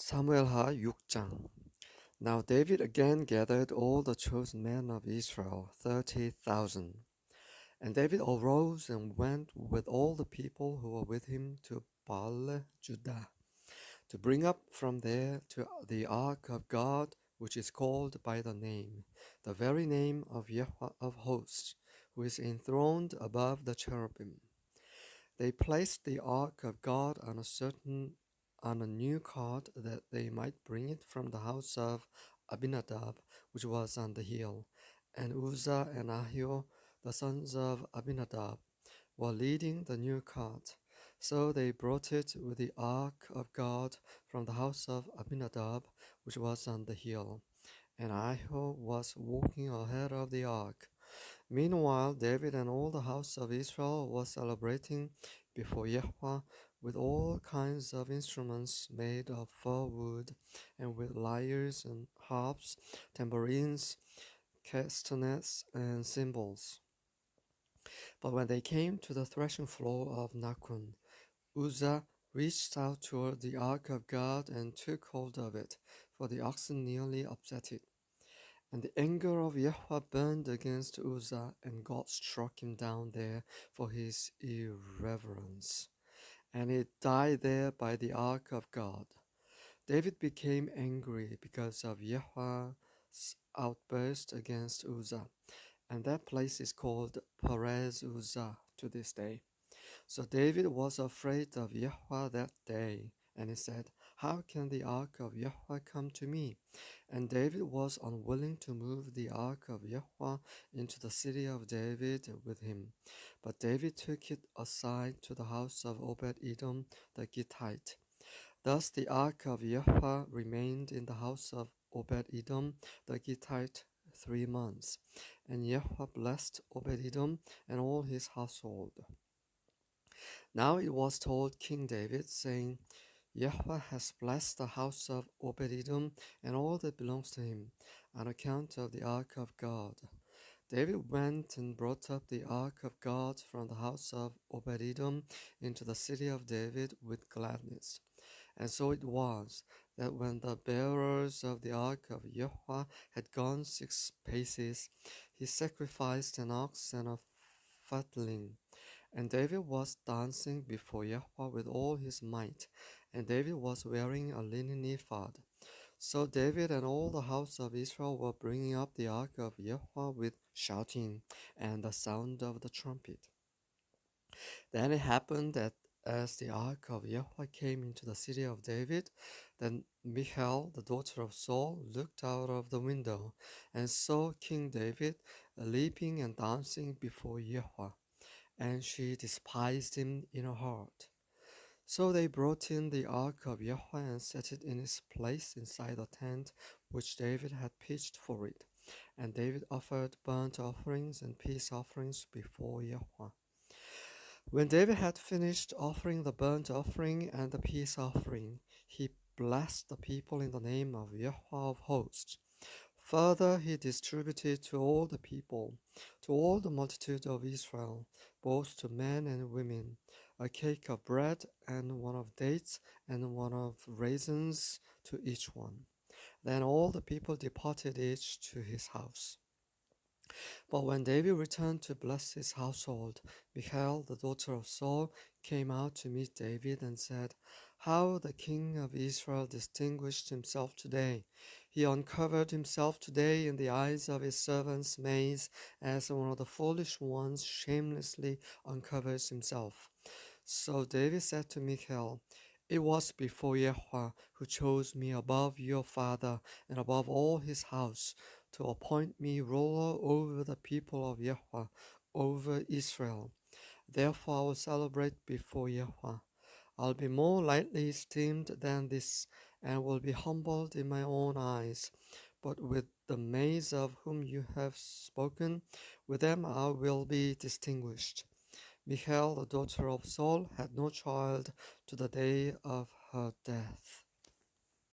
사무엘하 6장. Now David again gathered all the chosen men of Israel, 30,000. And David arose and went with all the people who were with him to Baal Judah, to bring up from there to the ark of God, which is called by the very name of Yahweh of hosts, who is enthroned above the cherubim. They placed the ark of God on a new cart that they might bring it from the house of Abinadab, which was on the hill. And Uzzah and Ahio, the sons of Abinadab, were leading the new cart. So they brought it with the ark of God from the house of Abinadab, which was on the hill. And Ahio was walking ahead of the ark. Meanwhile, David and all the house of Israel were celebrating before Yahweh with all kinds of instruments made of fir wood, and with lyres and harps, tambourines, castanets, and cymbals. But when they came to the threshing floor of Nakun, Uzzah reached out toward the ark of God and took hold of it, for the oxen nearly upset it. And the anger of Yahweh burned against Uzzah, and God struck him down there for his irreverence. And he died there by the ark of God. David became angry because of Yahweh's outburst against Uzzah, and that place is called Perez Uzzah to this day. So David was afraid of Yahweh that day, and he said, "How can the ark of Yahweh come to me?" And David was unwilling to move the ark of Yahweh into the city of David with him. But David took it aside to the house of Obed-Edom the Gittite. Thus the ark of Yahweh remained in the house of Obed-Edom the Gittite 3 months. And Yahweh blessed Obed-Edom and all his household. Now it was told King David, saying, Yahweh has blessed the house of Obed-Edom and all that belongs to him, on account of the ark of God. David went and brought up the ark of God from the house of Obed-Edom into the city of David with gladness. And so it was, that when the bearers of the ark of Yahweh had gone 6 paces, he sacrificed an ox and a fatling. And David was dancing before Yahweh with all his might, and David was wearing a linen ephod. So David and all the house of Israel were bringing up the ark of Yahweh with shouting and the sound of the trumpet. Then it happened that as the ark of Yahweh came into the city of David, then Michal, the daughter of Saul, looked out of the window and saw King David leaping and dancing before Yahweh, and she despised him in her heart. So they brought in the ark of Yahweh and set it in its place inside the tent which David had pitched for it. And David offered burnt offerings and peace offerings before Yahweh. When David had finished offering the burnt offering and the peace offering, he blessed the people in the name of Yahweh of hosts. Further, he distributed to all the people, to all the multitude of Israel, both to men and women, a cake of bread and one of dates and one of raisins to each one. Then all the people departed each to his house. But when David returned to bless his household, Michal, the daughter of Saul, came out to meet David and said, How the king of Israel distinguished himself today! He uncovered himself today in the eyes of his servants' maids, as one of the foolish ones shamelessly uncovers himself. So David said to Michal, It was before Yahweh who chose me above your father and above all his house, to appoint me ruler over the people of Yahweh, over Israel. Therefore I will celebrate before Yahweh. I'll be more lightly esteemed than this, and will be humbled in my own eyes. But with the maids of whom you have spoken, with them I will be distinguished. Michal, the daughter of Saul, had no child to the day of her death.